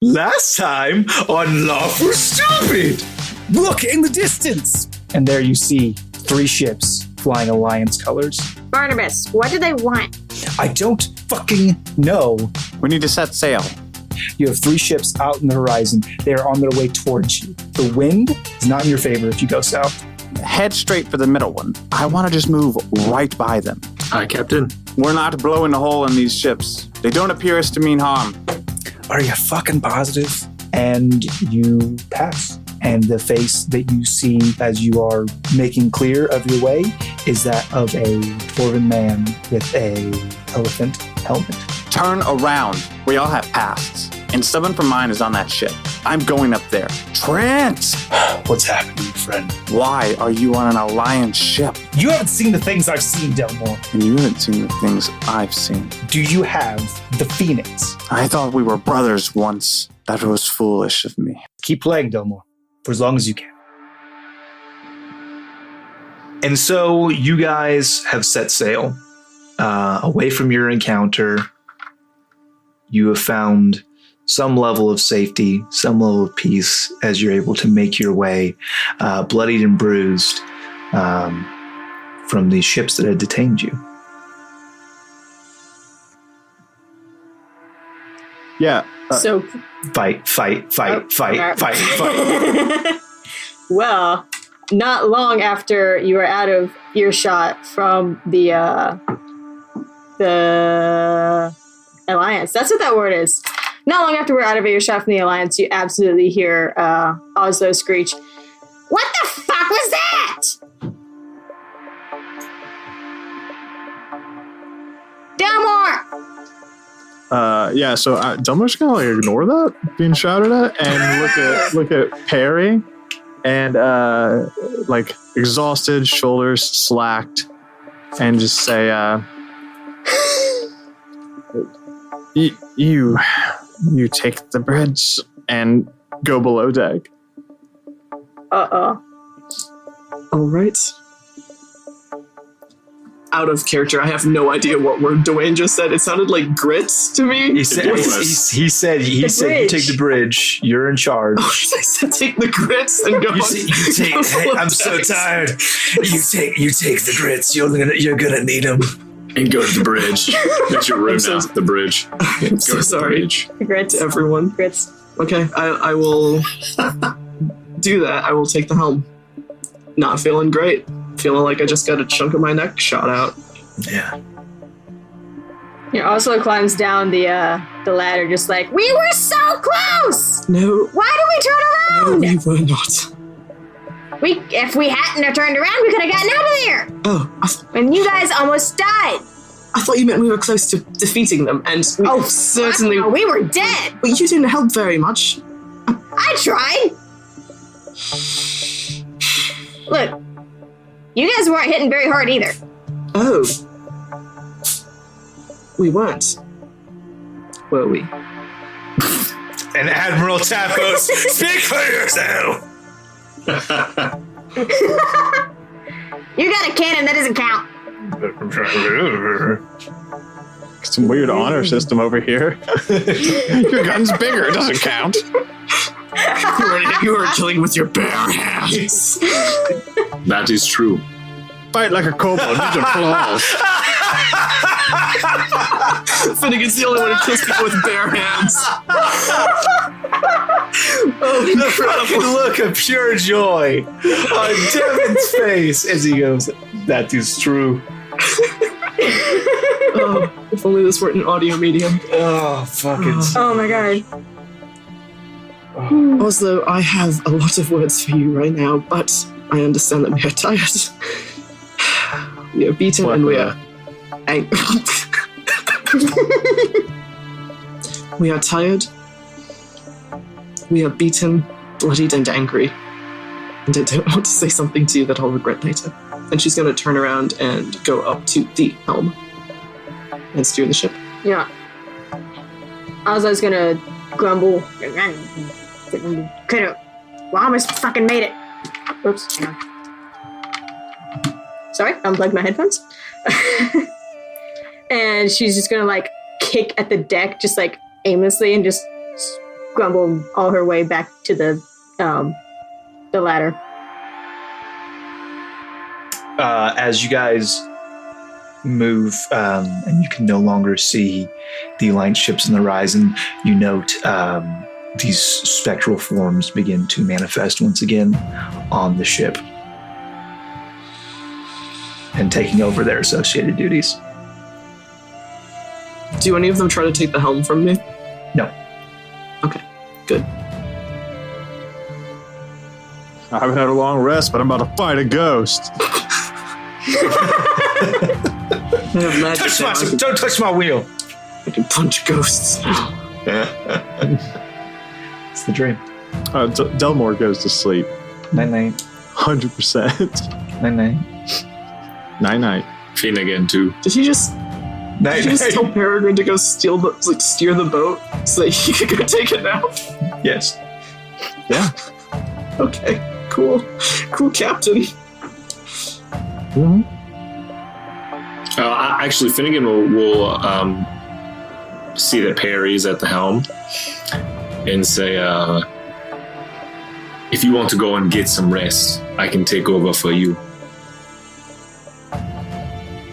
Last time on Lawful Stupid. Look in the distance! And there you see 3 ships flying Alliance colors. Barnabas, what do they want? I don't fucking know. We need to set sail. You have 3 ships out in the horizon. They are on their way towards you. The wind is not in your favor if you go south. Head straight for the middle one. I want to just move right by them. Aye, Captain. We're not blowing a hole in these ships. They don't appear as to mean harm. Are you fucking positive? And you pass. And the face that you see as you are making clear of your way is that of a dwarven man with a elephant helmet. Turn around. We all have pasts. And someone from mine is on that ship. I'm going up there. Trent! What's happening, friend? Why are you on an Alliance ship? You haven't seen the things I've seen, Delmore. And you haven't seen the things I've seen. Do you have the Phoenix? I thought we were brothers once. That was foolish of me. Keep playing, Delmore, for as long as you can. And so you guys have set sail away from your encounter. You have found some level of safety, some level of peace as you're able to make your way, bloodied and bruised, from these ships that had detained you. Yeah. So Fight. well, not long after you were out of earshot from the Alliance. That's what that word is. Not long after we're out of earshot from the Alliance, you absolutely hear Oslo screech, "What the fuck was that?" Delmore! Yeah, so Delmore's gonna like ignore that being shouted at and look at Perry and like exhausted, shoulders slacked, and just say, you take the bridge and go below deck. Uh-oh. All right. Out of character, I have no idea what word Dwayne just said. It sounded like grits to me. He said you take the bridge. You're in charge. I said take the grits and go. Hey, I'm so tired. You take the grits. You're gonna need them. And go to the bridge. That's your room now. The bridge. I'm so sorry. Grits. To everyone. Grits. Okay, I will do that. I will take the helm. Not feeling great. Feeling like I just got a chunk of my neck shot out. Yeah. Oslo climbs down the ladder, just like, we were so close! No. Why did we turn around? No, we were not. If we hadn't have turned around, we could have gotten out of there. Oh, And you guys almost died. I thought you meant we were close to defeating them, and certainly we were dead. But you didn't help very much. I tried. Look, you guys weren't hitting very hard either. Oh. We weren't. Were we? And Admiral Tapos, speak for yourself. You got a cannon, that doesn't count. Some weird honor system over here. Your gun's bigger. It doesn't count. You are killing with your bare hands. That is true. Fight like a kobold. Use your claws. Finnegan's the only one who kills people with bare hands. The fucking look of pure joy on Devin's face as he goes, that is true. Oh, if only this weren't an audio medium. Oh, fucking. Oh my god. Oslo, I have a lot of words for you right now, but I understand that we are tired. We are beaten and we are angry. We are tired. We are beaten, bloodied, and angry. And I don't want to say something to you that I'll regret later. And she's going to turn around and go up to the helm and steer the ship. Yeah. Oslo's gonna grumble. Could've. Well, I almost fucking made it. Oops. Sorry, unplugged my headphones. And she's just gonna like kick at the deck, just like aimlessly, and just grumble all her way back to the ladder. As you guys move, and you can no longer see the Alliance ships on the horizon, you note these spectral forms begin to manifest once again on the ship and taking over their associated duties. Do any of them try to take the helm from me? No. Okay, good. I haven't had a long rest, but I'm about to fight a ghost. I have magic. Don't touch my wheel. I can punch ghosts now. It's the dream. Delmore goes to sleep. Night-night. 100%. Night-night. Night-night. Finnegan too. Did he just tell Peregrine to go steer the boat so that he could go take a nap? Yes. Yeah. Okay, cool. Cool, Captain. Mm-hmm. Actually, Finnegan will see that Perry's at the helm and say, if you want to go and get some rest, I can take over for you.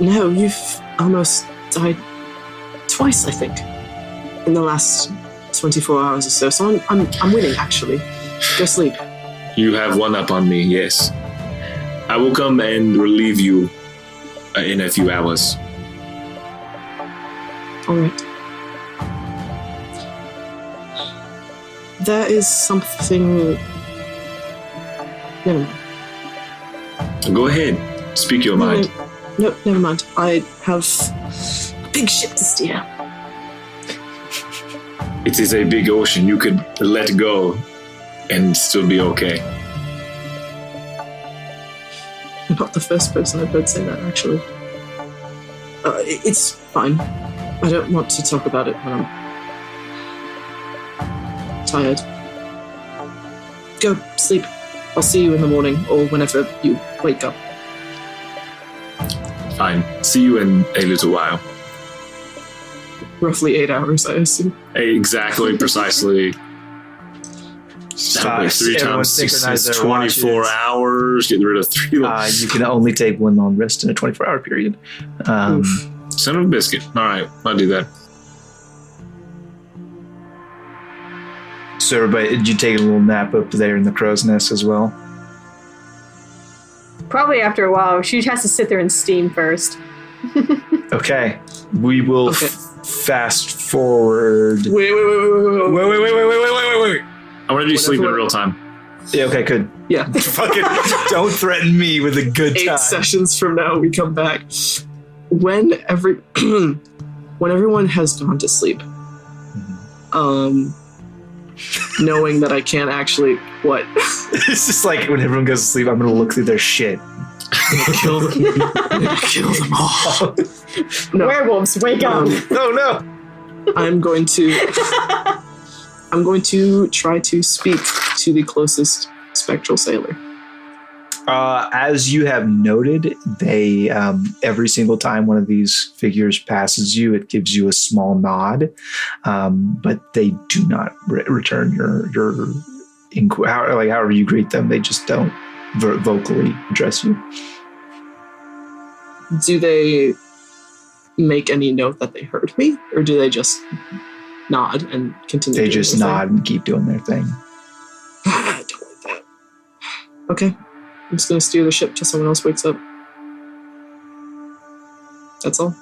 No, you've almost died twice, I think, in the last 24 hours or so. So I'm winning, actually. Go sleep. You have one up on me, yes. I will come and relieve you in a few hours. All right. There is something... Never mind. Go ahead. Speak your mind. No, never mind. I have a big ship to steer. It is a big ocean. You could let go and still be okay. You're not the first person I've heard say that, actually. It's fine. I don't want to talk about it when I'm tired. Go sleep. I'll see you in the morning or whenever you wake up. Fine. See you in a little while. Roughly 8 hours, I assume. Exactly, precisely. Everyone 3 times 6 synchronize is their 24 watches. hours. Getting rid of 3. You can only take one long rest in a 24-hour period. Son of a biscuit. All right, I'll do that. So everybody, did you take a little nap up there in the crow's nest as well? Probably after a while. She has to sit there and steam first. Okay. We will fast forward. Wait. Wait. I want to do sleep in real time. Yeah, okay, good. Yeah. Fucking don't threaten me with a good 8 time. sessions from now, we come back. When everyone has gone to sleep, knowing that I can't actually, what? It's just like when everyone goes to sleep, I'm going to look through their shit. Kill them all. No. Werewolves, wake up! Oh, no. I'm going to try to speak to the closest spectral sailor. As you have noted, they every single time one of these figures passes you, it gives you a small nod, but they do not return your however you greet them. They just don't vocally address you. Do they make any note that they heard me, or do they just nod and continue? They just nod and keep doing their thing. I don't like that. Okay. I'm just going to steer the ship till someone else wakes up. That's all.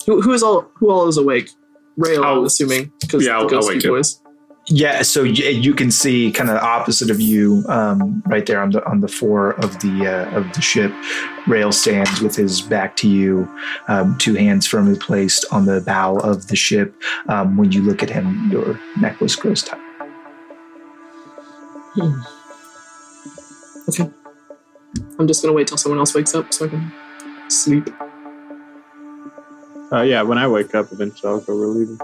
Who all is awake? Rail, I'm assuming, because yeah, the ghostly wake up. boys. Yeah, so you can see kind of opposite of you, right there on the fore of the ship. Rail stands with his back to you, 2 hands firmly placed on the bow of the ship. When you look at him, your necklace grows tight. Okay. I'm just going to wait till someone else wakes up so I can sleep. Yeah, when I wake up, eventually I'll go relieve him.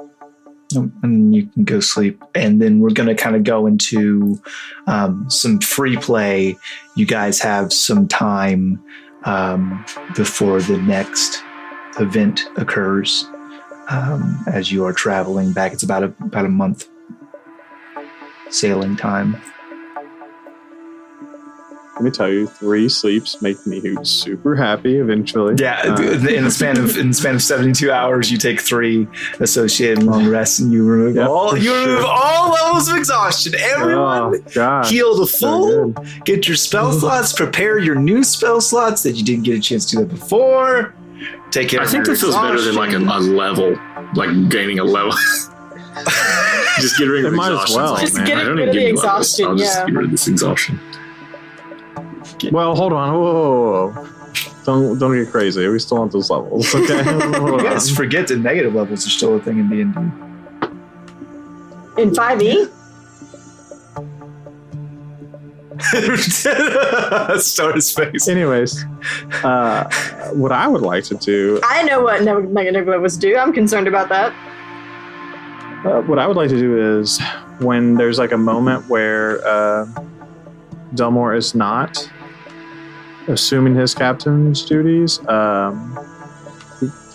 And you can go sleep. And then we're going to kind of go into some free play. You guys have some time before the next event occurs as you are traveling back. It's about a month sailing time. Let me tell you, 3 sleeps make me super happy eventually. Yeah, in the span of 72 hours, you take 3 associated long rests, and you remove remove all levels of exhaustion. Everyone heal to full. Get your spell slots. Prepare your new spell slots that you didn't get a chance to do that before. Take care. I think this feels better than like a level, like gaining a level. Just get rid of exhaustion. Well, just get rid of the exhaustion. I'll just get rid of this exhaustion. Well, hold on. Whoa. Don't get crazy. We still want those levels, okay? You guys forget that negative levels are still a thing in D&D. In 5e? Star's face. Anyways, what I would like to do... I know what negative levels do. I'm concerned about that. What I would like to do is when there's like a moment where Delmore is not assuming his captain's duties,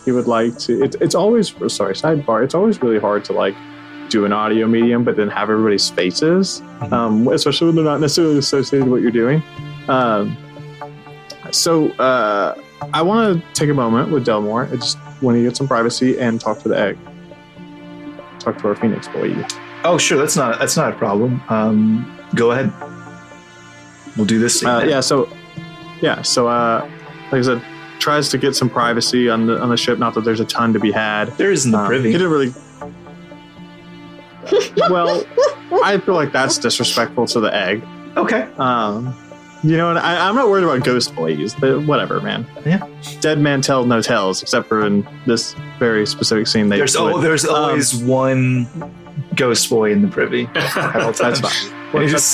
he would like to. It's always sidebar. It's always really hard to like do an audio medium, but then have everybody's faces, especially when they're not necessarily associated with what you're doing. So I want to take a moment with Delmore. I just want to get some privacy and talk to the egg. Talk to our Phoenix boy. Oh, sure. That's not a problem. Go ahead. We'll do this. So like I said, tries to get some privacy on the ship. Not that there's a ton to be had. There is in the privy. He didn't really. Well, I feel like that's disrespectful to the egg. Okay. You know, and I'm not worried about ghost boys. Whatever, man. Yeah. Dead man tell no tales, except for in this very specific scene. There's always one ghost boy in the privy. That's fine. He just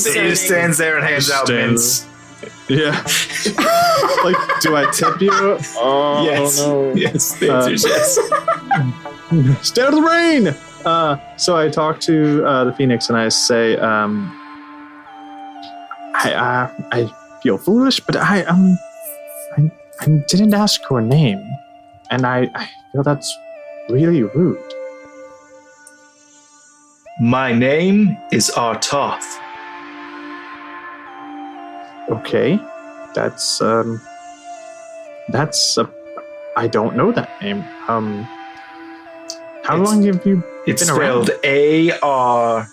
stands there and hands out mints. Yeah. Like, do I tip you? Oh, yes. No. Yes. The answer is yes. Stay out of the rain. So I talk to the Phoenix and I say, I feel foolish, but I didn't ask her name, and I feel that's really rude. My name is Artoth. Okay, that's I don't know that name. How long have you It's been around? spelled Artoth.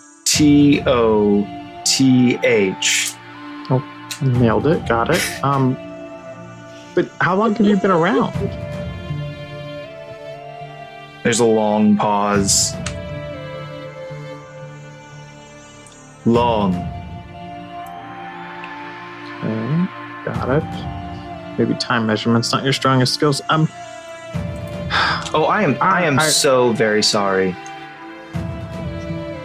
Oh, nailed it. Got it. But how long have you been around? There's a long pause. Long. Okay, got it. Maybe time measurement's not your strongest skills. Oh, I am so very sorry.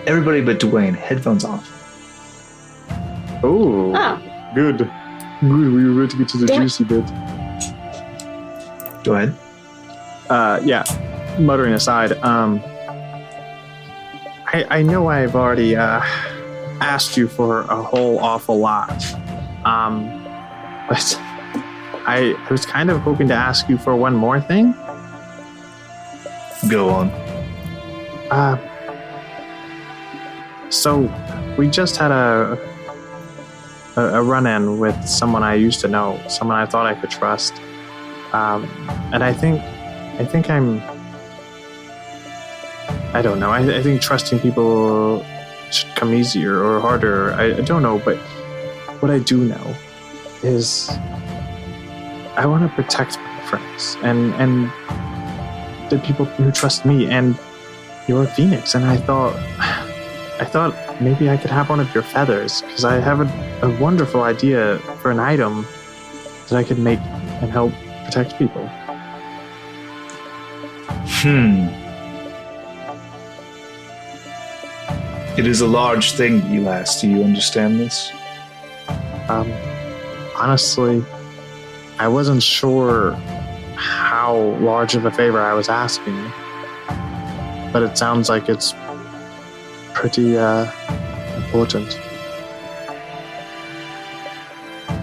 Everybody but Dwayne, headphones off. Oh, good. We were ready to get to the juicy bit. Go ahead. Yeah. Muttering aside, I know I've already asked you for a whole awful lot, but I was kind of hoping to ask you for one more thing. Go on. So we just had a run-in with someone I used to know, someone I thought I could trust, and I think I don't know. I think trusting people should come easier or harder. I don't know, but what I do know is I want to protect my friends and the people who trust me, and you're a Phoenix, and I thought maybe I could have one of your feathers, because I have a wonderful idea for an item that I could make and help protect people. It is a large thing that you ask. Do you understand this? Honestly, I wasn't sure how large of a favor I was asking, but it sounds like it's pretty important.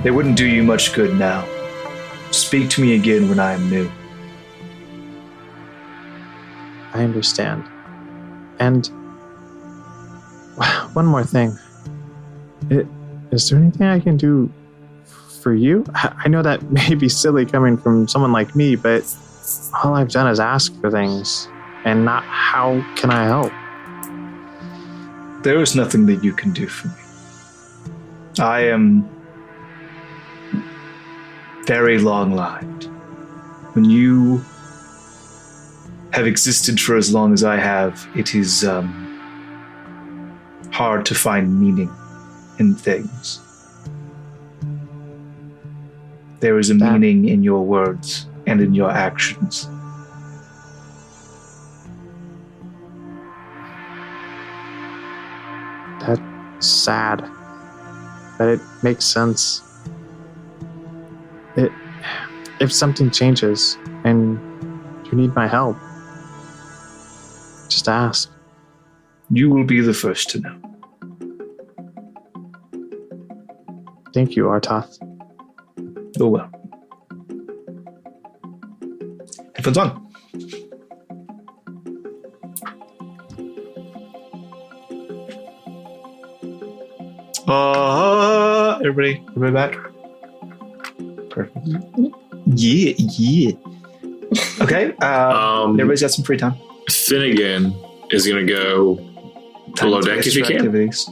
They wouldn't do you much good now. Speak to me again when I am new. I understand. And one more thing. Is there anything I can do for you? I know that may be silly coming from someone like me, but all I've done is ask for things, and not how can I help? There is nothing that you can do for me. I am very long-lived. When you have existed for as long as I have, it is hard to find meaning in things. There is a meaning in your words and in your actions. That's sad. But it makes sense. If something changes and you need my help, just ask. You will be the first to know. Thank you, Artoth. Oh well. Headphones on. Everybody back? Perfect. Yeah. Okay. Everybody's got some free time. Finnegan is going to go below deck if he can. Activities.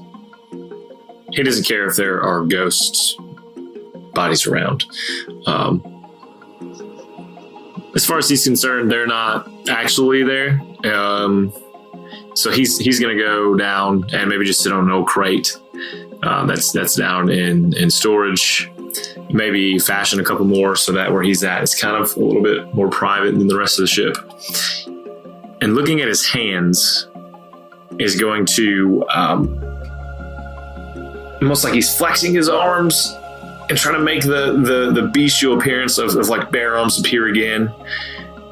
He doesn't care if there are ghost bodies around. As far as he's concerned, they're not actually there. So he's going to go down and maybe just sit on an old crate that's down in storage. Maybe fashion a couple more so that where he's at is kind of a little bit more private than the rest of the ship. And looking at his hands is going to almost like he's flexing his arms and trying to make the bestial appearance of like bare arms appear again.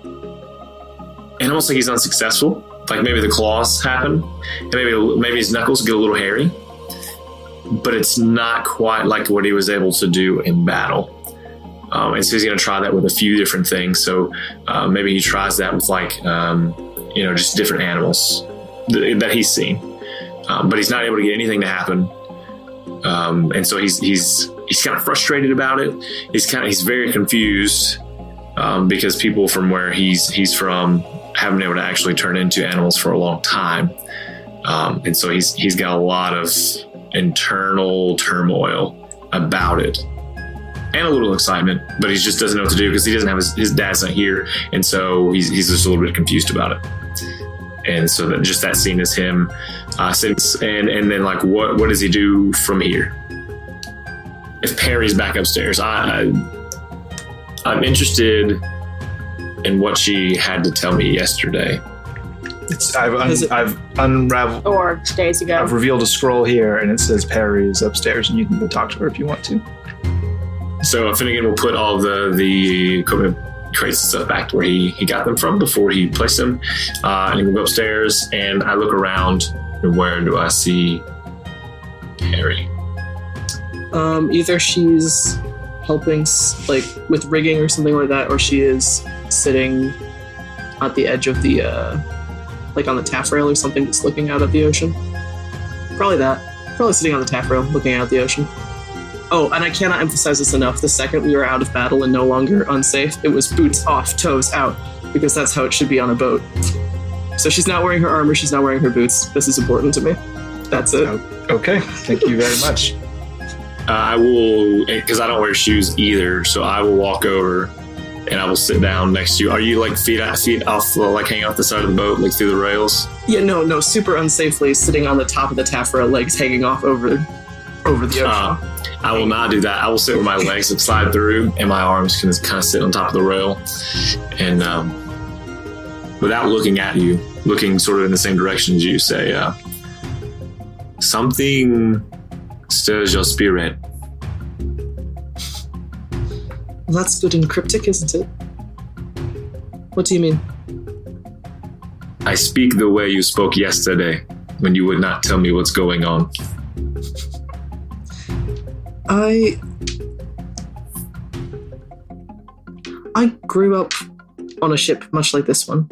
And almost like he's unsuccessful. Like maybe the claws happen and maybe his knuckles get a little hairy. But it's not quite like what he was able to do in battle. And so he's going to try that with a few different things. So maybe he tries that with like, just different animals that he's seen. But he's not able to get anything to happen. And so he's kind of frustrated about it. He's very confused because people from where he's from haven't been able to actually turn into animals for a long time. And so he's got a lot of internal turmoil about it and a little excitement, but he just doesn't know what to do because he doesn't have his dad's not here, and so he's just a little bit confused about it. And so that scene is him sitting, and then like what does he do from here? If Perry's back upstairs, I'm interested in what she had to tell me yesterday. I've unraveled, Or days ago. I've revealed a scroll here, and it says Perry is upstairs, and you can go talk to her if you want to. So Finnegan will put all the equipment crates and stuff back to where he got them from before he placed them, and he will go upstairs. And I look around, and where do I see Perry? Either she's helping like with rigging or something like that, or she is sitting at the edge of the like on the taffrail or something, just looking out at the ocean. Probably that. Probably sitting on the taffrail, looking out at the ocean. Oh, and I cannot emphasize this enough. The second we were out of battle and no longer unsafe, it was boots off, toes out, because that's how it should be on a boat. So she's not wearing her armor, she's not wearing her boots. This is important to me. That's it. Okay, thank you very much. I will, because I don't wear shoes either, so I will walk over and I will sit down next to you. Are you like feet off, like hanging off the side of the boat, like through the rails? Yeah, no, super unsafely, sitting on the top of the taffrail, legs hanging off over the ocean. I will not do that. I will sit with my legs that slide through, and my arms can kind of sit on top of the rail, and without looking at you, looking sort of in the same direction as you, say, something stirs your spirit. Well, that's good and cryptic, isn't it? What do you mean? I speak the way you spoke yesterday when you would not tell me what's going on. I grew up on a ship much like this one,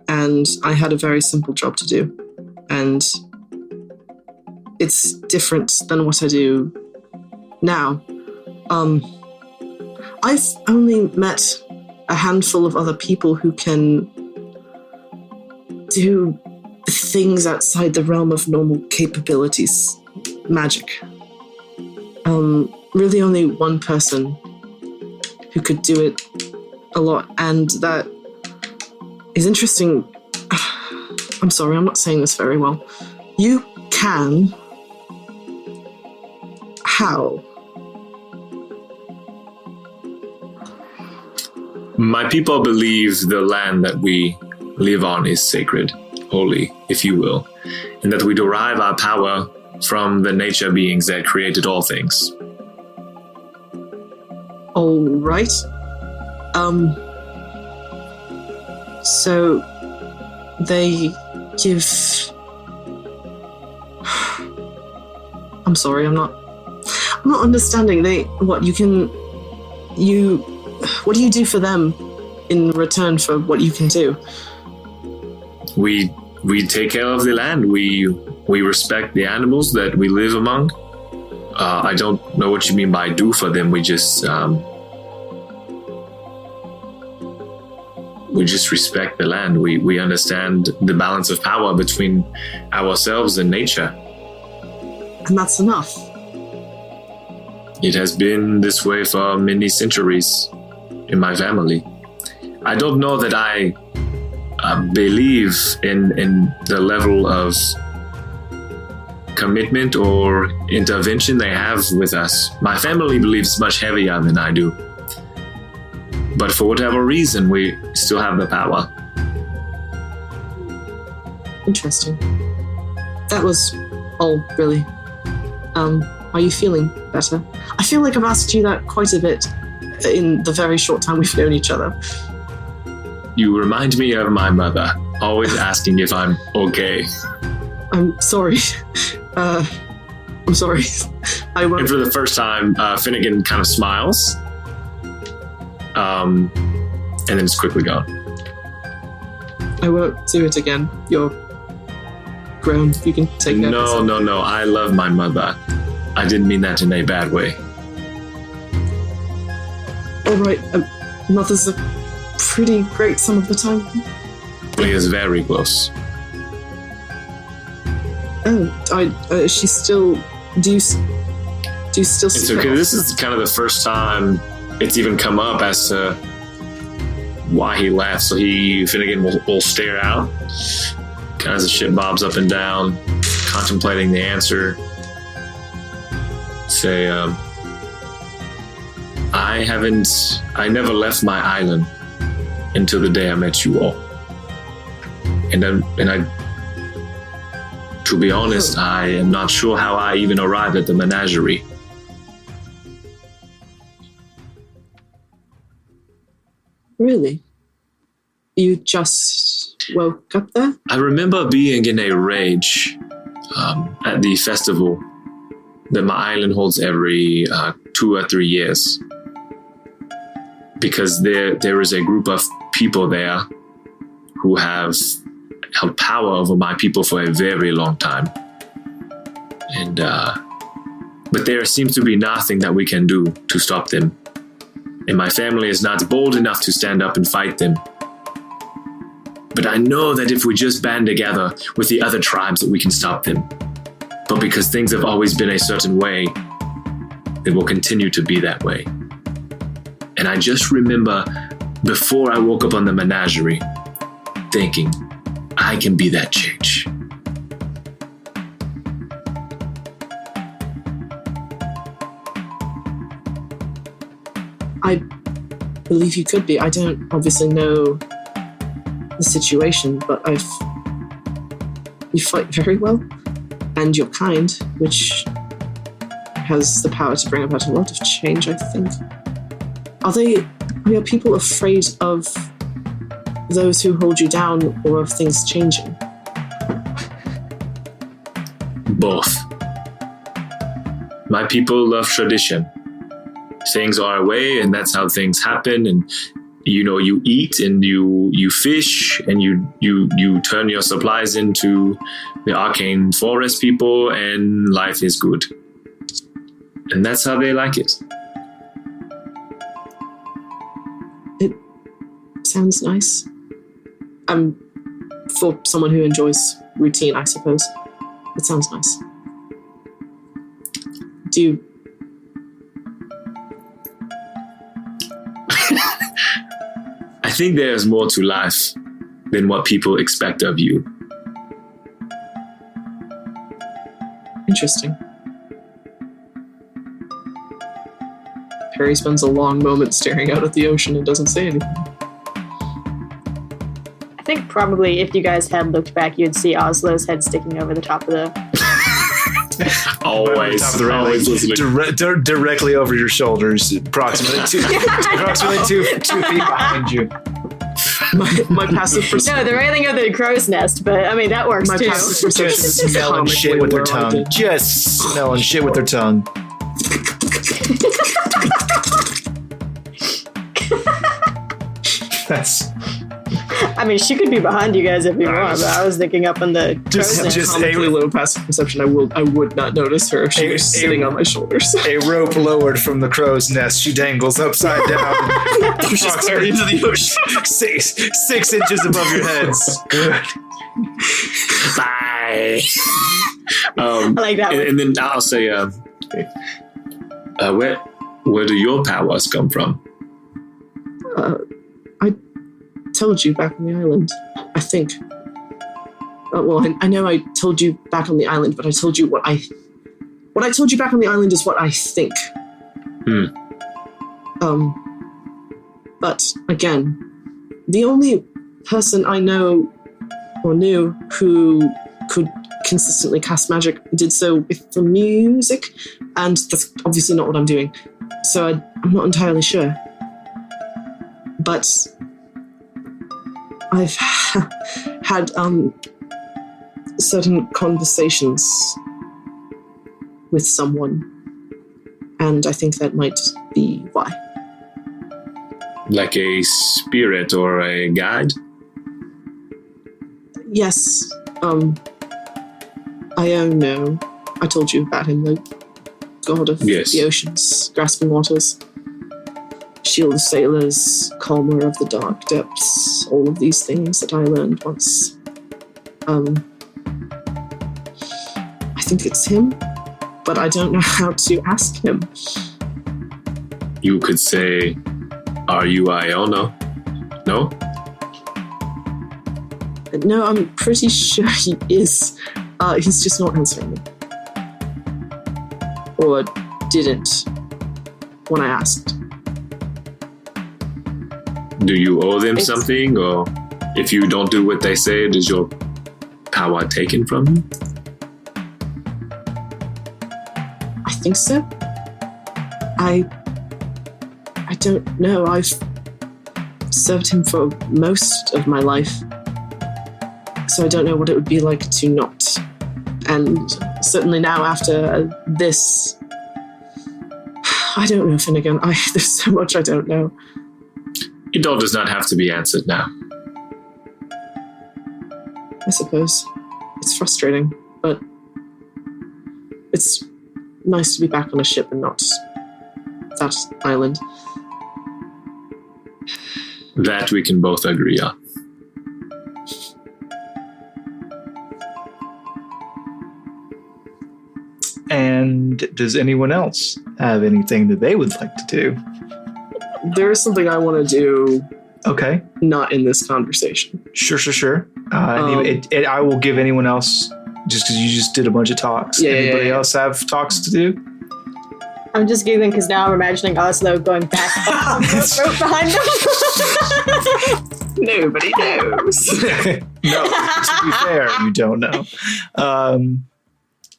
and I had a very simple job to do. And it's different than what I do now. I've only met a handful of other people who can do things outside the realm of normal capabilities. Magic. Really only one person who could do it a lot, and that is interesting. I'm sorry, I'm not saying this very well. You can. How? My people believe the land that we live on is sacred, holy, if you will, and that we derive our power from the nature beings that created all things. All right. So they give. I'm sorry, I'm not understanding. What do you do for them in return for what you can do? We take care of the land. We respect the animals that we live among. I don't know what you mean by do for them. We just respect the land. We understand the balance of power between ourselves and nature. And that's enough. It has been this way for many centuries in my family. I don't know that I believe in the level of commitment or intervention they have with us. My family believes much heavier than I do. But for whatever reason, we still have the power. Interesting. That was all, really. Are you feeling better? I feel like I've asked you that quite a bit in the very short time we've known each other. You remind me of my mother, always asking if I'm okay. I'm sorry. I'm sorry. I won't. And for the first time, Finnegan kind of smiles. And then it's quickly gone. I won't do it again. You're grown. You can take that. No. I love my mother. I didn't mean that in a bad way. All right. Mothers are pretty great some of the time. He is very close. Oh, she's still. Do you still? It's okay. This is kind of the first time it's even come up as to why he left. So Finnegan will stare out, kind of as the ship bobs up and down, contemplating the answer. Say, I never left my island until the day I met you all. And to be honest, I am not sure how I even arrived at the menagerie. Really? You just woke up there? I remember being in a rage at the festival that my island holds every 2 or 3 years. Because there is a group of people there who have held power over my people for a very long time. And but there seems to be nothing that we can do to stop them. And my family is not bold enough to stand up and fight them. But I know that if we just band together with the other tribes that we can stop them. But because things have always been a certain way, they will continue to be that way. And I just remember before I woke up on the menagerie, thinking, I can be that change. I believe you could be. I don't obviously know the situation, but you fight very well, and you're kind, which has the power to bring about a lot of change, I think. Are people afraid of those who hold you down or of things changing? Both. My people love tradition. Things are a way, and that's how things happen, and you eat and you fish and you turn your supplies into the arcane forest people, and life is good. And that's how they like it. It sounds nice. For someone who enjoys routine, I suppose. It sounds nice. Do you... I think there's more to life than what people expect of you. Interesting. Perry spends a long moment staring out at the ocean and doesn't say anything. I think probably if you guys had looked back, you'd see Oslo's head sticking over the top of the... Always listening. Directly over your shoulders, approximately 2 feet behind you. My passive perception... No, the railing of the crow's nest, but I mean, that works My too. passive perception Just is smelling shit with their tongue. Just smelling shit with their tongue. That's... I mean, she could be behind you guys if you want, but I was thinking up in the crow's nest. Just comically low passive perception. I would not notice her if she was sitting on my shoulders. A rope lowered from the crow's nest. She dangles upside down. Pushes Perry into the ocean. 6 inches above your heads. Good. Bye. I like that one. And then I'll say, where do your powers come from? I told you back on the island, I think. I know I told you back on the island, but I told you what I told you back on the island is what I think. But again, the only person I know or knew who could consistently cast magic did so with the music, and that's obviously not what I'm doing. So I'm not entirely sure. But I've had certain conversations with someone, and I think that might be why. Like a spirit or a guide? Yes. Iono. I told you about him, the god of the oceans, grasping waters. Shield of Sailors, Calmer of the Dark Depths, all of these things that I learned once. I think it's him, but I don't know how to ask him. You could say, are you Iono? No? No, I'm pretty sure he is. He's just not answering me. Or didn't when I asked. Do you owe them something, or if you don't do what they say, is your power taken from you? I think so. I don't know. I've served him for most of my life, so I don't know what it would be like to not. And certainly now after this, I don't know, Finnegan. There's so much I don't know. It all does not have to be answered now. I suppose. It's frustrating, but it's nice to be back on a ship and not that island. That we can both agree on. And does anyone else have anything that they would like to do? There is something I want to do. Okay. Not in this conversation. Sure. I will give anyone else, just because you just did a bunch of talks. Anybody else have talks to do? I'm just giggling because now I'm imagining Oslo going back up the rope behind them. Nobody knows. No, to be fair, you don't know.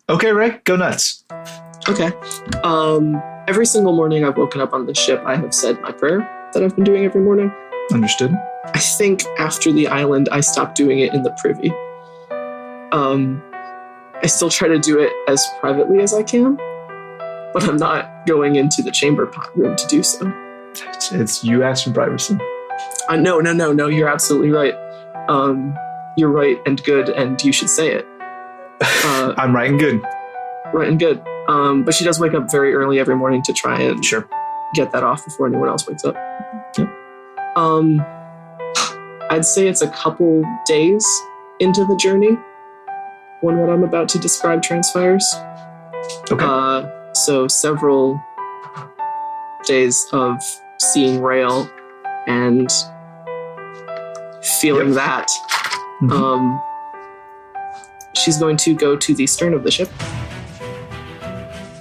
Okay, Ray, go nuts. Okay. Every single morning I've woken up on the ship, I have said my prayer that I've been doing every morning. Understood. I think after the island, I stopped doing it in the privy. I still try to do it as privately as I can, but I'm not going into the chamber pot room to do so. It's you asked for privacy. No. You're absolutely right. You're right and good, and you should say it. I'm right and good. Right and good. But she does wake up very early every morning to try and Sure. get that off before anyone else wakes up. Yep. I'd say it's a couple days into the journey when what I'm about to describe transpires. Okay. So several days of seeing Rail and feeling that. Mhm. She's going to go to the stern of the ship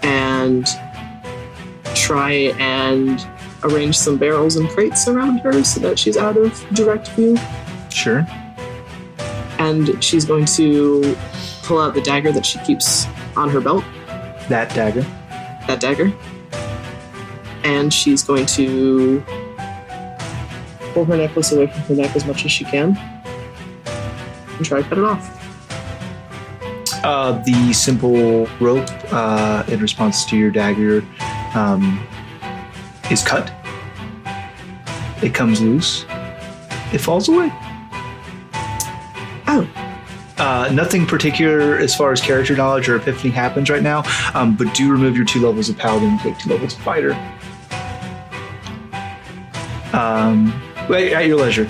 and try and arrange some barrels and crates around her so that she's out of direct view. Sure. And she's going to pull out the dagger that she keeps on her belt, That dagger. that dagger. And she's going to pull her necklace away from her neck as much as she can and try to cut it off. The simple rope in response to your dagger is cut. It comes loose. It falls away. Oh. Nothing particular as far as character knowledge or epiphany happens right now, but do remove your 2 levels of paladin and take 2 levels of fighter. At your leisure.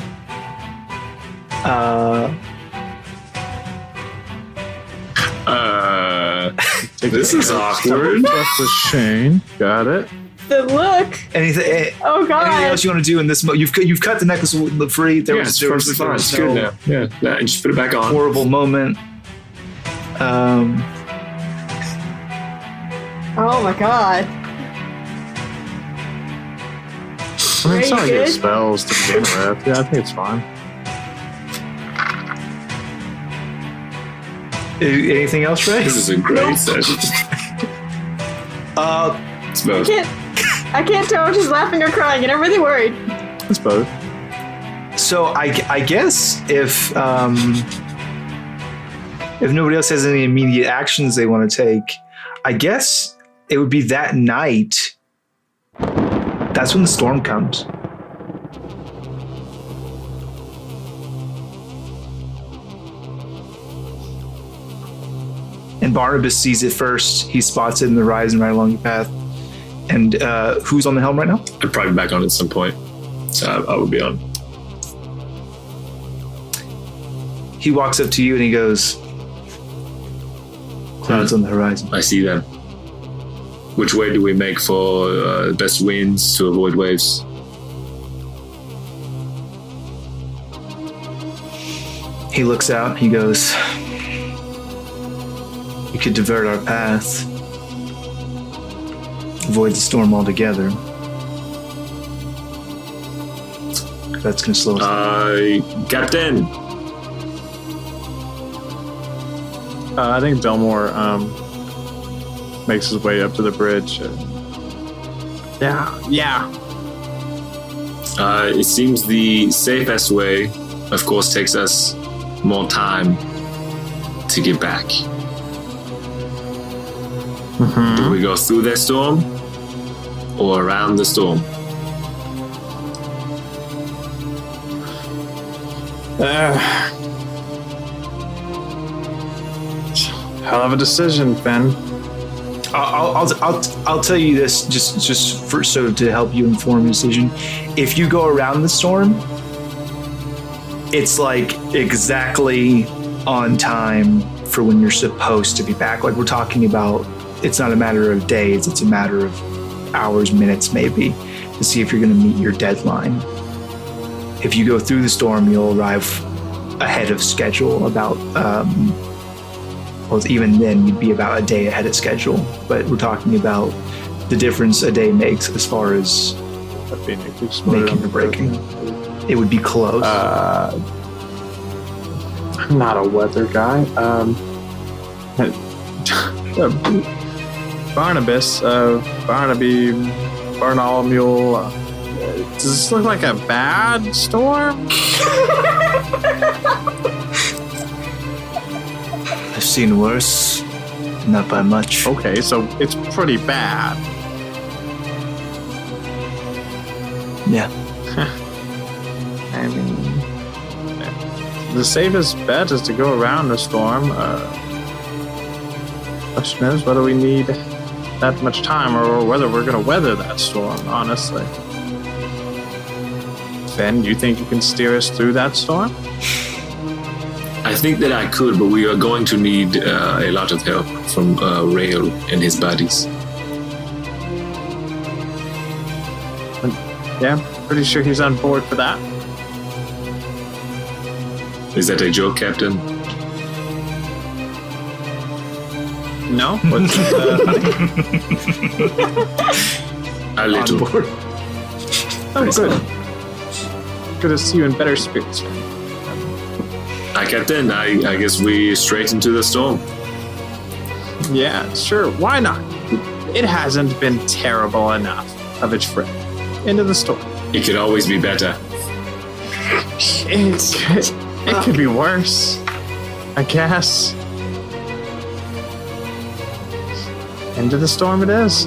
This is awkward. Talk with Shane. Got it. The look. Anything Oh god. else you want to do in this? You've cut the necklace free. There was perfectly fine. It's good now. Yeah, just put it back on. horrible moment. Oh my god. I mean, it's Are not you like it good? spells to begin with. Yeah, I think it's fine. Anything else, Ray? This is a great session. It's both. I can't tell if she's laughing or crying, and I'm really worried. It's both. So I guess if nobody else has any immediate actions they want to take, I guess it would be that night. That's when the storm comes. And Barnabas sees it first. He spots it in the horizon right along your path. And who's on the helm right now? I'd probably be back on at some point. So I would be on. He walks up to you and he goes, clouds on the horizon. I see them. Which way do we make for best winds to avoid waves? He looks out, he goes, we could divert our path, avoid the storm altogether. That's going to slow us down. Captain! I think Belmore makes his way up to the bridge. Yeah. It seems the safest way, of course, takes us more time to get back. Do we go through the storm or around the storm? Hell of a decision, Ben. I'll tell you this just for so to help you inform your decision. If you go around the storm, it's like exactly on time for when you're supposed to be back. Like we're talking about, it's not a matter of days, it's a matter of hours, minutes maybe, to see if you're going to meet your deadline. If you go through the storm, you'll arrive ahead of schedule about well, even then you'd be about a day ahead of schedule, but we're talking about the difference a day makes as far as making or breaking. It would be close. I'm not a weather guy. Barnabas, Barnaby, Bartholomew. Does this look like a bad storm? I've seen worse, not by much. Okay, so it's pretty bad. Yeah. the safest bet is to go around the storm. Question is whether we need that much time or whether we're going to weather that storm, honestly. Ben, you think you can steer us through that storm? I think that I could, but we are going to need a lot of help from Rail and his buddies. Yeah, pretty sure he's on board for that. Is that a joke, Captain? No? What's A little. On board. Oh, good. Good to see you in better spirits. Hi, Captain. I guess we straight into the storm. Yeah, sure. Why not? It hasn't been terrible enough of a trip. Into the storm. It could always be better. It could be worse, I guess. Into the storm it is.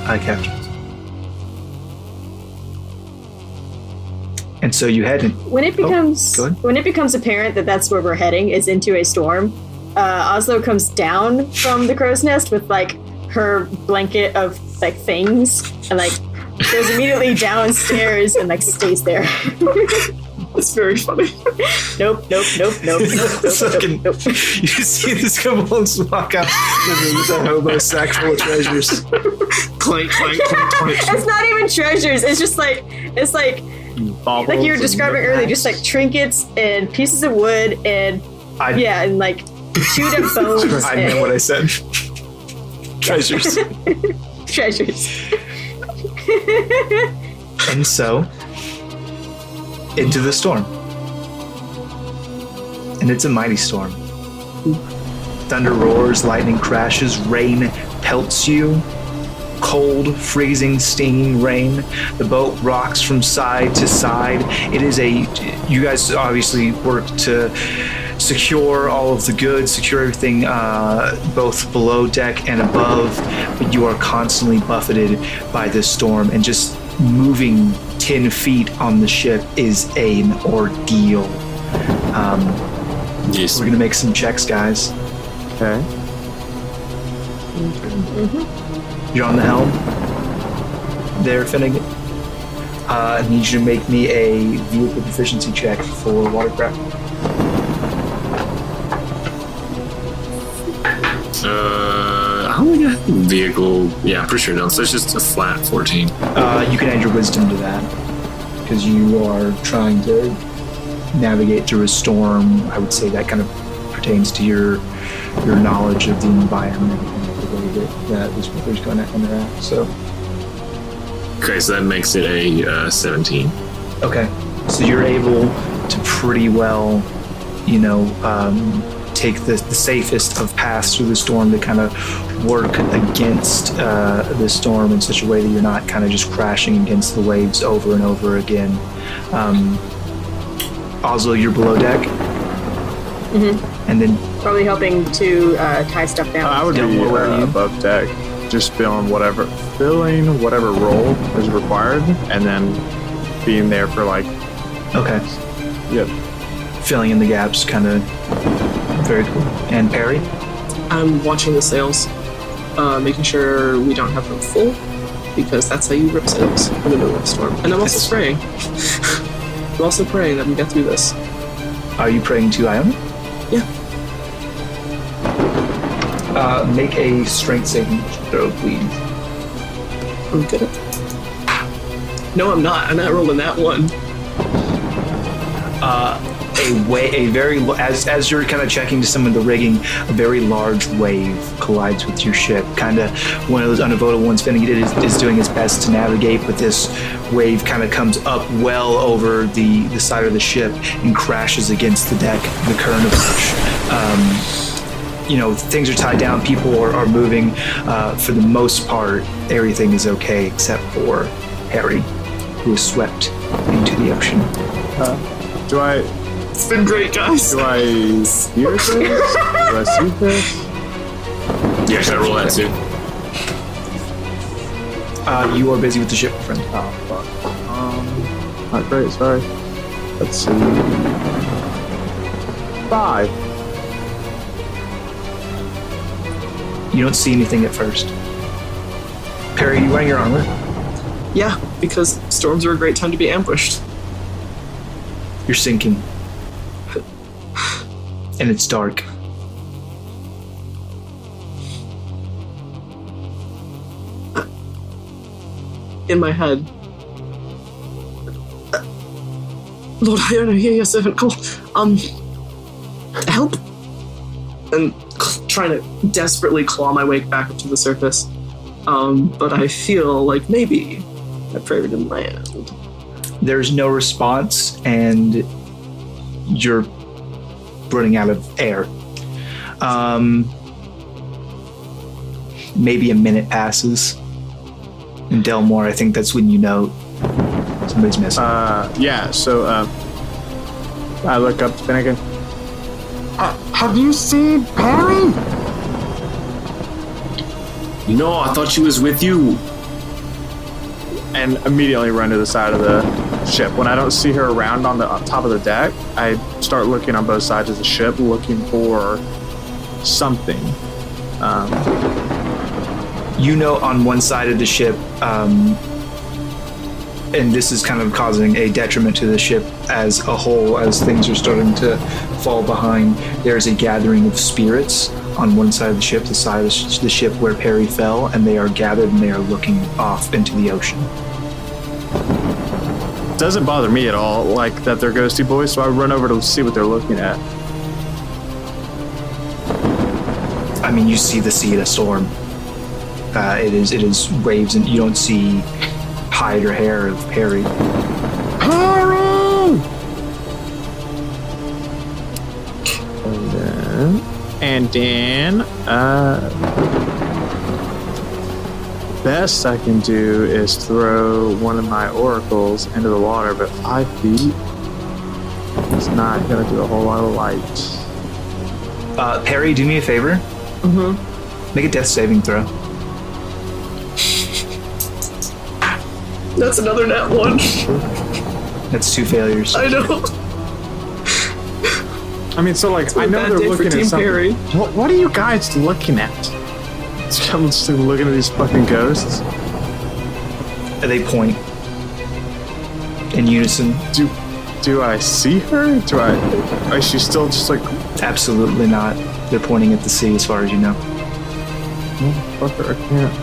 Hi, Captain. And so you head in. When it becomes go ahead. when it becomes apparent that that's where we're heading is into a storm, Oslo comes down from the crow's nest with like her blanket of like things and like goes immediately downstairs and like stays there. It's very funny. Nope. Fucking- You see this kobolds walk out with a hobo sack full of treasures. Clank, clank, clank, clank. It's not even treasures. It's just like Baubles like you were and describing earlier, just like trinkets and pieces of wood and and like chewed up bones. I meant what I said. Treasures. Treasures. And so, into the storm. And it's a mighty storm. Thunder roars, lightning crashes, rain pelts you. Cold, freezing, stinging rain. The boat rocks from side to side. You guys obviously work to secure all of the goods, secure everything both below deck and above, but you are constantly buffeted by this storm, and just moving 10 feet on the ship is an ordeal. Yes. We're gonna make some checks, guys. Okay. You're on the helm there, Finnegan. I need you to make me a vehicle proficiency check for watercraft. I only got vehicle. Yeah, I'm pretty sure no. So it's just a flat 14. You can add your wisdom to that because you are trying to navigate through a storm. I would say that kind of pertains to your knowledge of the environment and the way that this weather's going to interact. So, Okay, so that makes it a 17. okay, so you're able to pretty well, take the safest of paths through the storm to kind of work against the storm in such a way that you're not kind of just crashing against the waves over and over again. Oslo, you're below deck. Mm-hmm. And then Probably helping to tie stuff down. I would be where are you? above deck, just filling whatever role is required, and then being there for like. okay, Yep. filling in the gaps, kind of very cool. And Perry, I'm watching the sails, making sure we don't have them full, because that's how you rip sails in the middle of a storm. And I'm also spraying. I'm also praying that we get through this. are you praying to Iona? Yeah. Make a strength saving throw, please. I'm good at that. No, I'm not. I'm not rolling that one. As you're kind of checking to some of the rigging, a very large wave collides with your ship. Kind of one of those unavoidable ones. Finnegan is doing his best to navigate, but this wave kind of comes up well over the side of the ship and crashes against the deck. The current of which, things are tied down. People are moving. For the most part, everything is okay except for Harry, who is swept into the ocean. It's been great, guys. Do I hear this? Do I see this? Yeah, should I roll that too? You are busy with the ship, friend. Oh, fuck. not great. Sorry. Let's see. 5. You don't see anything at first. Perry, you wearing your armor? Yeah, because storms are a great time to be ambushed. You're sinking. And it's dark. In my head. Lord, I don't hear your servant call. Help! And trying to desperately claw my way back up to the surface. But I feel like maybe that prayer didn't land. There's no response, and you're running out of air. Maybe a minute passes. And Delmore, I think that's when you know somebody's missing. Yeah, so I look up to Finnegan. Have you seen Perry? No, I thought she was with you. And immediately run to the side of the ship. When I don't see her around on top of the deck, I start looking on both sides of the ship, looking for something. You know, on one side of the ship, and this is kind of causing a detriment to the ship as a whole, as things are starting to fall behind. There's a gathering of spirits on one side of the ship, the side of the ship where Perry fell, and they are gathered and they are looking off into the ocean. Doesn't bother me at all, like that they're ghosty boys, so I run over to see what they're looking at. I mean, you see the sea of a storm. It is waves, and you don't see hide or hair of Perry. Perry! And then, best I can do is throw one of my oracles into the water, but 5 feet is not going to do a whole lot of light. Perry, do me a favor. Mm-hmm. Make a death saving throw. That's another nat 1. That's 2 failures. I know. I mean, so like, It's a I know bad they're day for looking at Team something. Perry. What are you guys looking at? I'm just looking at these fucking ghosts. They point in unison. Do I see her? Is she still just like... Absolutely not. They're pointing at the sea as far as you know. Fuck her, I can't.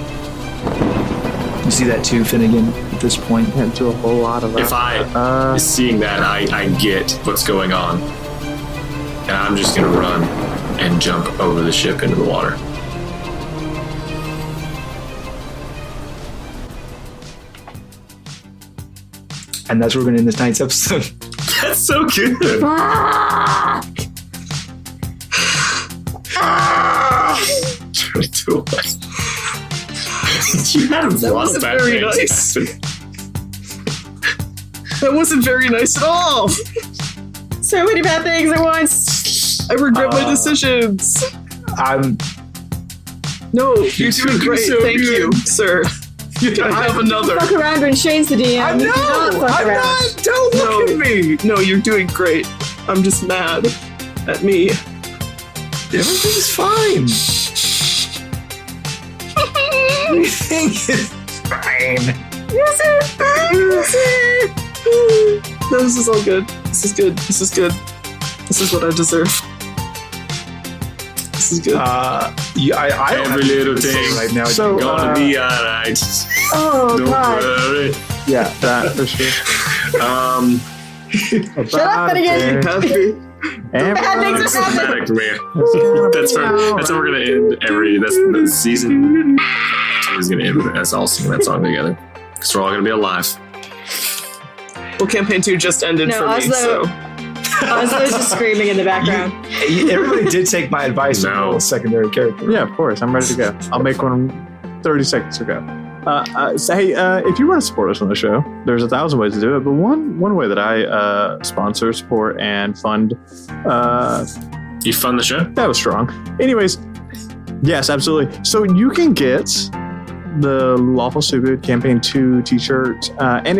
You see that too, Finnegan, at this point. Can't do a whole lot of that. If I seeing that, I get what's going on, and I'm just gonna run and jump over the ship into the water. And that's where we're going to end this night's episode. That's so good. Trying to do it. You had a That wasn't very nice. That wasn't very nice at all. So many bad things at once. I regret my decisions. No, you're doing great. so Thank good. you, sir. I have another. Fuck around when Shane's the DM. I Do know! not fuck I'm around. not! Don't look at me! No, you're doing great. I'm just mad at me. Everything's fine. Everything is fine. No, this is all good. This is good. This is good. This is what I deserve. This is good. I don't Every have little to say thing. right now. So, Gonna be alright. Oh, Don't God. worry. Yeah, that for sure. Shut up, Finnegan. Bad things are happening. Dramatic man. That's how we're gonna end that's the season. Is gonna end with us all singing that song together. Because we're all gonna be alive. Well, campaign 2 just ended No, for me, Oslo- so. Oslo's just screaming in the background. Everybody did take my advice to No. roll a secondary character. Yeah, of course. I'm ready to go. I'll make one 30 seconds ago. So hey, if you want to support us on the show, there's 1,000 ways to do it, but one way that I sponsor, support, and fund. You fund the show? That was strong. Anyways, yes, absolutely. So you can get the Lawful Stupid Campaign 2 t-shirt. And,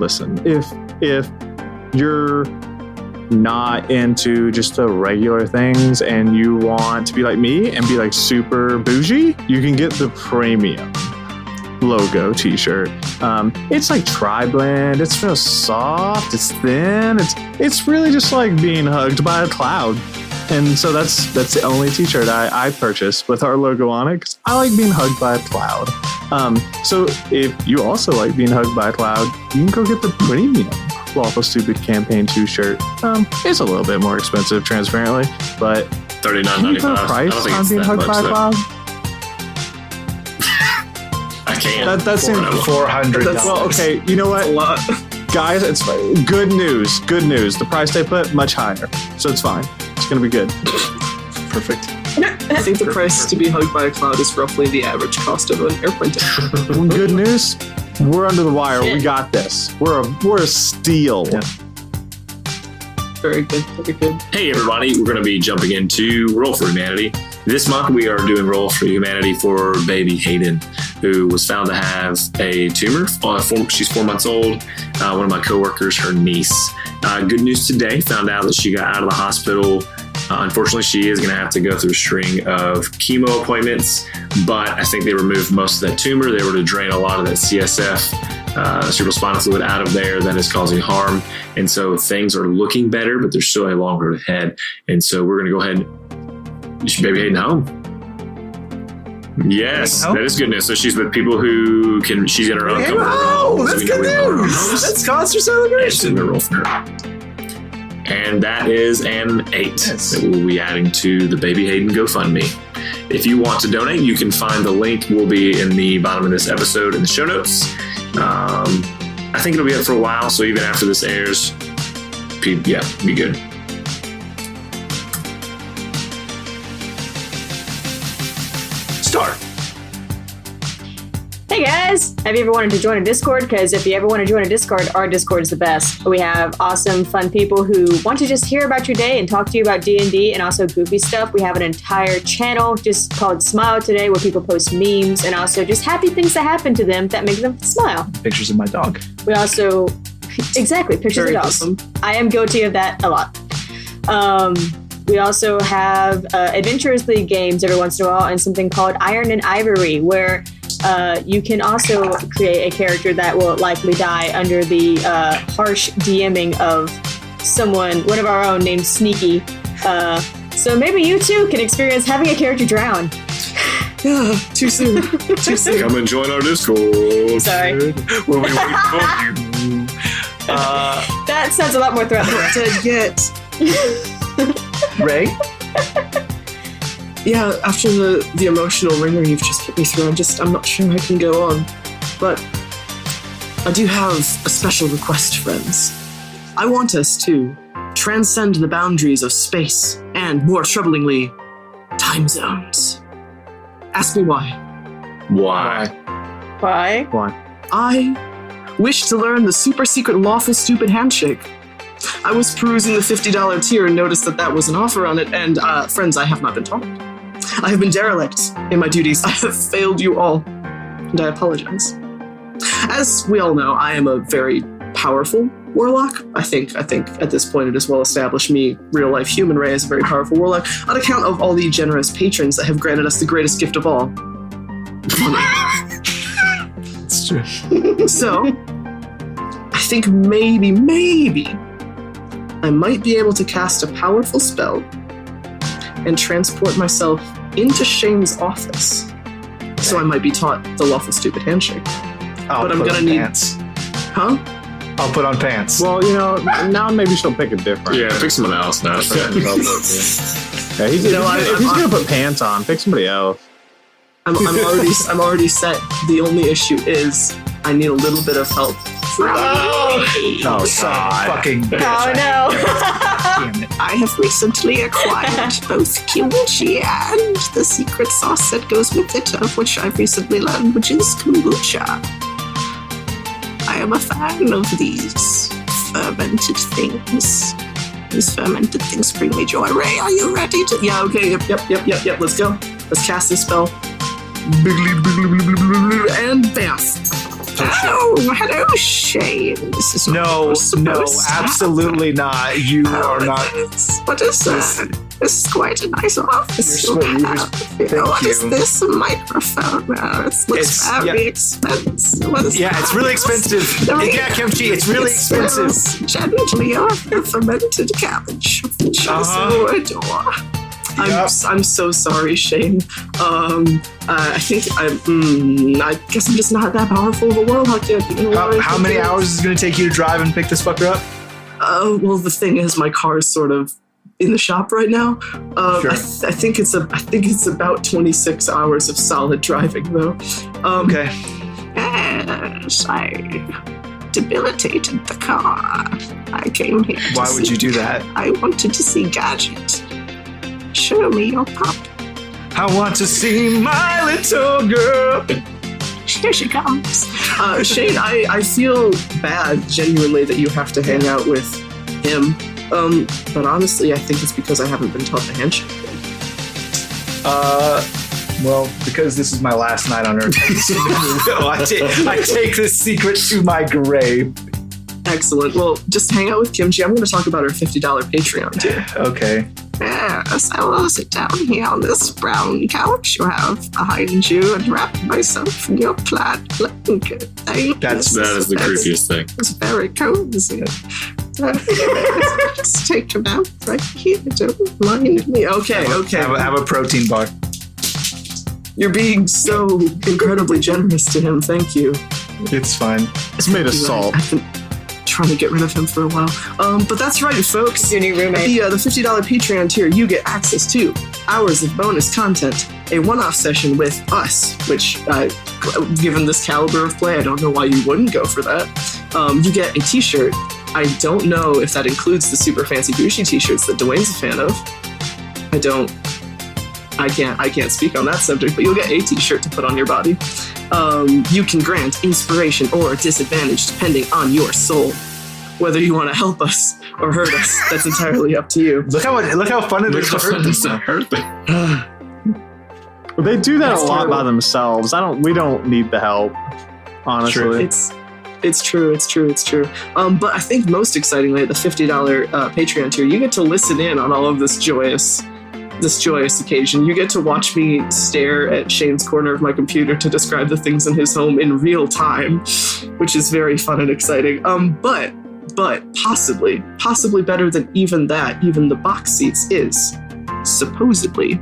listen, if you're not into just the regular things and you want to be like me and be like super bougie, you can get the premium logo t-shirt. It's like tri-blend. It's real soft. It's thin. It's really just like being hugged by a cloud. And so that's the only t-shirt I purchased with our logo on it because I like being hugged by a cloud. So if you also like being hugged by a cloud, you can go get the premium Lawful Stupid Campaign 2 shirt. It's a little bit more expensive, transparently, but $39.95. Can you put a price on being hugged by a cloud? I can't. That seems $400. well. Okay, you know what, guys? It's good news. Good news. The price they put much higher, so it's fine. It's gonna be good. Perfect. I think the price to be hugged by a cloud is roughly the average cost of an airplane ticket. Good news. We're under the wire. We got this. We're a steal. Yeah. Very good. Very good. Hey everybody, we're going to be jumping into Roll for Humanity. This month we are doing Roll for Humanity for baby Hayden, who was found to have a tumor. She's 4 months old. One of my coworkers, her niece. Good news today, found out that she got out of the hospital. Unfortunately, she is going to have to go through a string of chemo appointments, but I think they removed most of that tumor. They were to drain a lot of that CSF, cerebral spinal fluid, out of there that is causing harm. And so things are looking better, but there's still a long road ahead. And so we're going to go ahead and baby Hayden home. Yes, that is good news. So she's with people who can, she's in her own company. Oh, that's good news. That's cause for celebration. Roll for her. And that is an 8 that we'll be adding to the Baby Hayden GoFundMe. If you want to donate, you can find the link. Will be in the bottom of this episode in the show notes. I think it'll be up for a while, so even after this airs, be good. Start. Hey guys, have you ever wanted to join a Discord? Because if you ever want to join a Discord, our Discord is the best. We have awesome, fun people who want to just hear about your day and talk to you about D&D and also goofy stuff. We have an entire channel just called Smile Today where people post memes and also just happy things that happen to them that make them smile. Pictures of my dog. We also, exactly, pictures of dogs. Awesome. I am guilty of that a lot. We also have Adventurers League games every once in a while and something called Iron and Ivory where you can also create a character that will likely die under the harsh DMing of one of our own named Sneaky. So maybe you too can experience having a character drown. Yeah, too soon. Too soon. Come and join our Discord. Sorry. When we wait for you. That sounds a lot more threatening. Dead yet. Ray? Yeah, after the emotional ringer you've just put me through, I'm not sure I can go on. But I do have a special request, friends. I want us to transcend the boundaries of space and, more troublingly, time zones. Ask me why. Why? Why? I wish to learn the super secret Lawful Stupid handshake. I was perusing the $50 tier and noticed that was an offer on it, and friends, I have not been taught. I have been derelict in my duties. I have failed you all, and I apologize. As we all know, I am a very powerful warlock. I think at this point it is well established real life human Ray is a very powerful warlock on account of all the generous patrons that have granted us the greatest gift of all. It's true. So, I think maybe I might be able to cast a powerful spell and transport myself into Shane's office. So I might be taught the Lawful Stupid handshake. I'll but I'm put gonna on need pants. Huh? I'll put on pants. Well, now maybe she'll pick a different. Yeah, pick someone else now. Yeah, if he's gonna put pants on, pick somebody else. I'm already set. The only issue is I need a little bit of help. Oh God! Fucking bitch. Oh no! Damn it! I have recently acquired both kimchi and the secret sauce that goes with it, of which I've recently learned, which is kombucha. I am a fan of these fermented things. These fermented things bring me joy. Ray, are you ready to? Yeah. Okay. Yep. Let's go. Let's cast this spell. and bounce. Oh, hello, Shane. This is No, supposed to happen. absolutely not. You are not. What is this? This is quite a nice office. You're you have. thank What is you. this? A microphone? It looks very expensive. What is that? It's really expensive. Yeah, Kimchi, it's really expensive. Smells gently of the fermented cabbage, which I so adore. I'm so sorry, Shane. I think I guess I'm just not that powerful of a warlock yet. You know, How many hours is it going to take you to drive and pick this fucker up? Well, the thing is, my car is sort of in the shop right now. Sure. I think it's about 26 hours of solid driving, though. Okay. Yes, I debilitated the car. I came here. Why would you do that? I wanted to see Gadget. Show me your pup. I want to see my little girl. Here she comes. Shane, I feel bad, genuinely, that you have to hang out with him. But honestly, I think it's because I haven't been taught the handshake. Well, because this is my last night on Earth, I take this secret to my grave. Excellent. Well, just hang out with Kimchi. I'm going to talk about her $50 Patreon, too. Okay. Yes, I will sit down here on this brown couch you have behind you and wrap myself in your plaid blanket. That is the creepiest thing. It's very cozy. Let's take a nap right here. Don't mind me. Okay. Have a protein bar. You're being so incredibly generous to him. Thank you. It's fine. It's made of salt. I've been trying to get rid of him for a while. But that's right, folks. Your new roommate. The $50 Patreon tier, you get access to hours of bonus content, a one-off session with us, which, given this caliber of play, I don't know why you wouldn't go for that. You get a t-shirt. I don't know if that includes the super fancy Gucci t-shirts that Dwayne's a fan of. I can't speak on that subject, but you'll get a t-shirt to put on your body. You can grant inspiration or disadvantage depending on your soul. Whether you want to help us or hurt us, that's entirely up to you. Look how fun it is to hurt them. But they do that That's a lot terrible. by themselves. We don't need the help, honestly. It's true. But I think most excitingly, at the $50 Patreon tier, you get to listen in on all of this joyous occasion. You get to watch me stare at Shane's corner of my computer to describe the things in his home in real time, which is very fun and exciting. But possibly better than even that, even the box seats is, supposedly,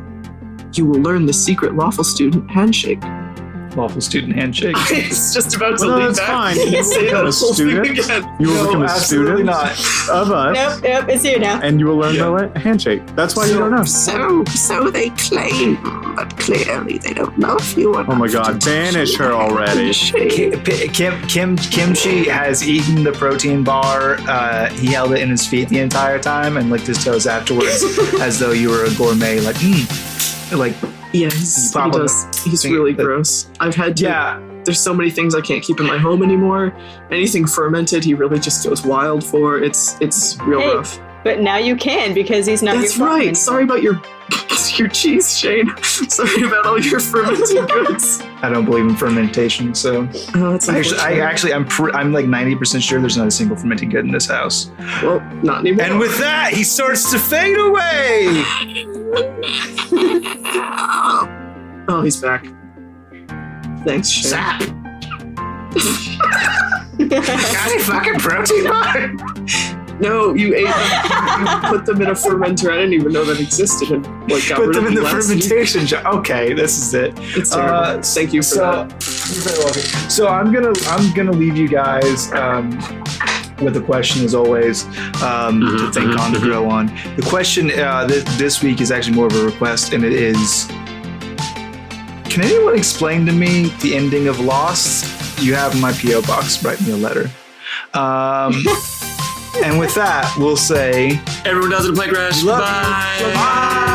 you will learn the secret Lawful Student handshake. Lawful Student handshake. I was just about to Well, leave that's that. fine. You You say become that a whole thing student. again. You will become a absolutely student not. of us, Nope, it's here now. and you will learn the handshake. That's why you don't know. So they claim, but clearly they don't love you. Oh my God, banish her already. Kimchi has eaten the protein bar. He held it in his feet the entire time and licked his toes afterwards, as though you were a gourmet. Like, Yeah, he Probably. does. He's think really that- gross. I've had to. yeah. There's so many things I can't keep in my home anymore. Anything fermented, he really just goes wild for. It's real Hey, rough. But now you can because he's not That's your right. friend. Sorry about your cheese, Shane. Sorry about all your fermented goods. I don't believe in fermentation, so Oh, that's I'm like 90% sure there's not a single fermenting good in this house. well, not anymore. And with that, he starts to fade away. Oh, he's back. Thanks, Shane. Zap. Got a fucking protein bar? No, you ate them. You put them in a fermenter. I didn't even know that existed. And got Put rid them of in the last week. fermentation jar. Okay, this is it. It's terrible. Thank you for that. You're very welcome. So I'm gonna leave you guys with a question, as always, to think on, to grow on. The question this week is actually more of a request, and it is: can anyone explain to me the ending of Lost? You have my PO box. Write me a letter. And with that, we'll say, Everyone does it in Play Crash. Love you. Bye. Bye.